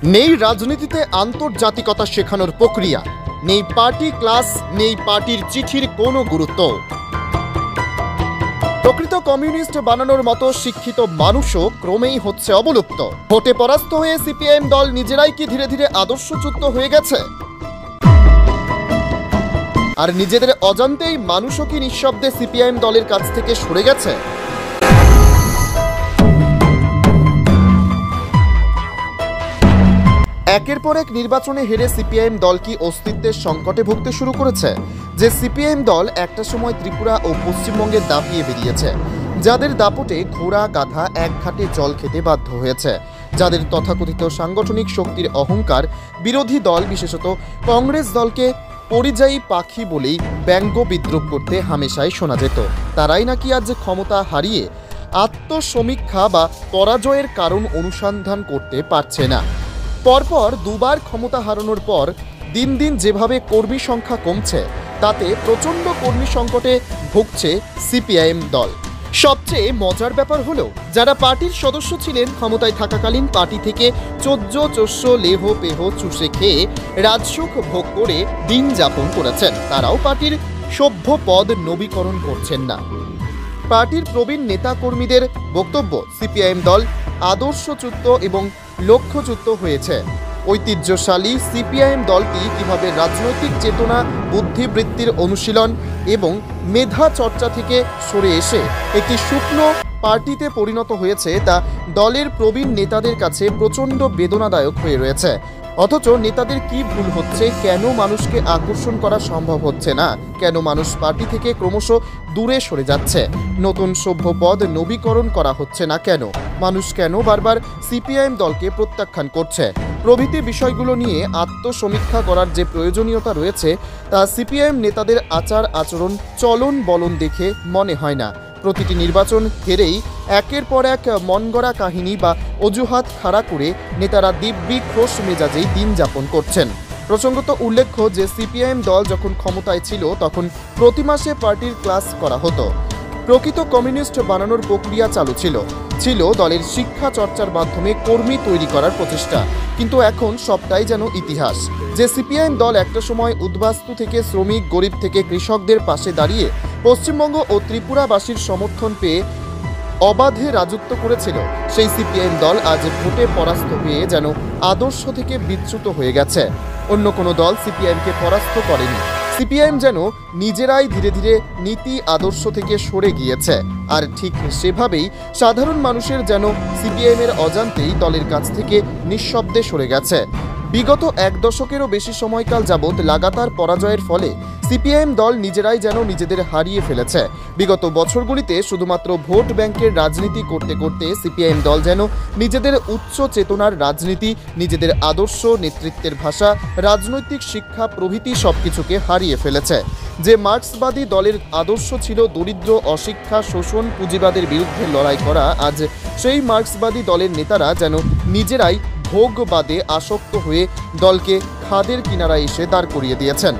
নেই রাজনীতিতে আন্তর্জাতিকতা শেখানোর প্রক্রিয়া, নেই পার্টি ক্লাস, নেই পার্টির চিঠির কোনো গুরুত্ব। প্রকৃত কমিউনিস্ট বানানোর মতো শিক্ষিত মানুষও ক্রমেই হচ্ছে অবলুপ্ত। ভোটে পরাস্ত হয়ে সিপিআইএম দল নিজেরাই কি ধীরে ধীরে আদর্শচ্যুত হয়ে গেছে? আর নিজেদের অজান্তেই মানুষও কি নিঃশব্দে সিপিআইএম দলের কাছ থেকে সরে গেছে? একের পর এক নির্বাচনে হেরে সিপিআইএম দল কি অস্তিত্বের সংকটে ভুগতে শুরু করেছে? যে সিপিআইএম দল একটা সময় ত্রিপুরা ও পশ্চিমবঙ্গে দাপিয়ে বেরিয়েছে, যাদের দাপটে ঘোড়া গাধা এক ঘাটে জল খেতে বাধ্য হয়েছে, যাদের তথাকথিত সাংগঠনিক শক্তির অহংকার বিরোধী দল বিশেষত কংগ্রেস দলকে পরিযায়ী পাখি বলেই ব্যঙ্গ বিদ্রুপ করতে হামেশাই শোনা যেত, তারাই নাকি আজ ক্ষমতা হারিয়ে আত্মসমীক্ষা বা পরাজয়ের কারণ অনুসন্ধান করতে পারছে না। পরপর দুবার ক্ষমতা হারানোর পর দিন দিন যেভাবে কর্মী সংখ্যা কমছে, তাতে প্রচণ্ড কর্মী সংকটে ভুগছে সিপিআইএম দল। সবচেয়ে মজার ব্যাপার হলো, যারা পার্টির সদস্য ছিলেন ক্ষমতায় থাকাকালীন পার্টি থেকে চোদ্য লেহ পেহ চুষে খেয়ে রাজসুখ ভোগ করে দিন যাপন করেছেন, তারাও পার্টির সভ্য পদ নবীকরণ করছেন না। পার্টির প্রবীণ নেতাকর্মীদের বক্তব্য, সিপিআইএম দল আদর্শচ্যুত এবং লক্ষ্যচ্যুত হয়েছে। ঐতিহ্যশালী সিপিআইএম দলটি কিভাবে রাজনৈতিক চেতনা, বুদ্ধিবৃত্তির অনুশীলন এবং মেধা চর্চা থেকে সরে এসে একটি শুকনো পার্টিতে পরিণত হয়েছে, তা দলের প্রবীণ নেতাদের কাছে প্রচণ্ড বেদনাদায়ক হয়ে রয়েছে। অথচ নেতাদের কি ভুল হচ্ছে? কেন মানুষকে আকর্ষণ করা সম্ভব হচ্ছে না? কেন মানুষ পার্টি থেকে ক্রমশ দূরে সরে যাচ্ছে? নতুন সভ্য পদ নবীকরণ করা হচ্ছে না কেন? মানুষ কেন বারবার সিপিআইএম দলকে প্রত্যাখ্যান করছে? প্রভৃতি বিষয়গুলো নিয়ে আত্মসমীক্ষা করার যে প্রয়োজনীয়তা রয়েছে, তা সিপিআইএম নেতাদের আচার আচরণ, চলন বলন দেখে মনে হয় না। প্রতিটি নির্বাচন হেরেই একের পর এক মনগড়া কাহিনী বা অজুহাত খাড়া করে নেতারা দিব্যি খোশ মেজাজেই দিন যাপন করছেন। প্রসঙ্গত উল্লেখ্য যে সিপিআইএম দল যখন ক্ষমতায় ছিল, তখন প্রতি মাসে পার্টির ক্লাস করা হতো। প্রকৃত কমিউনিস্ট বানানোর প্রক্রিয়া চালু ছিল দলের শিক্ষা চর্চার মাধ্যমে কর্মী তৈরি করার প্রচেষ্টা। কিন্তু এখন সবটাই যেন ইতিহাস। যে সিপিআইএম দল একটা সময় উদ্বাস্তু থেকে শ্রমিক, গরিব থেকে কৃষকদের পাশে দাঁড়িয়ে পশ্চিমবঙ্গ ও ত্রিপুরাবাসীর সমর্থন পেয়ে অবাধে রাজত্ব করেছিল, সেই সিপিআইএম দল আজ ভোটে পরাস্ত হয়ে যেন আদর্শ থেকে বিচ্যুত হয়ে গেছে। অন্য কোনো দল সিপিআইএমকে পরাস্ত করেনি। সিপিআইএম যেন নিজেরাই ধীরে ধীরে নীতি আদর্শ থেকে সরে গিয়েছে। আর ঠিক সেভাবেই সাধারণ মানুষের যেন সিপিআইএমের অজান্তেই দলের কাছ থেকে নিঃশব্দে সরে গেছে। বিগত এক দশকেরও বেশি সময়কাল যাবৎ লাগাতার পরাজয়ের ফলে সিপিআইএম দল নিজেরাই যেন নিজেদের হারিয়ে ফেলেছে। বিগত বছরগুলিতে শুধুমাত্র ভোট ব্যাংকের রাজনীতি করতে করতে সিপিআইএম দল যেন নিজেদের উচ্চ চেতনার রাজনীতি, নিজেদের আদর্শ, নেতৃত্বের ভাষা, রাজনৈতিক শিক্ষা প্রভৃতি সবকিছুকে হারিয়ে ফেলেছে। যে মার্ক্সবাদী দলের আদর্শ ছিল দরিদ্র, অশিক্ষা, শোষণ, পুঁজিবাদের বিরুদ্ধে লড়াই করা, আজ সেই মার্ক্সবাদী দলের নেতারা যেন নিজেরাই ভোগবাদে আসক্ত হয়ে দলকে খাদের কিনারায় এসে দাঁড় করিয়ে দিয়েছেন।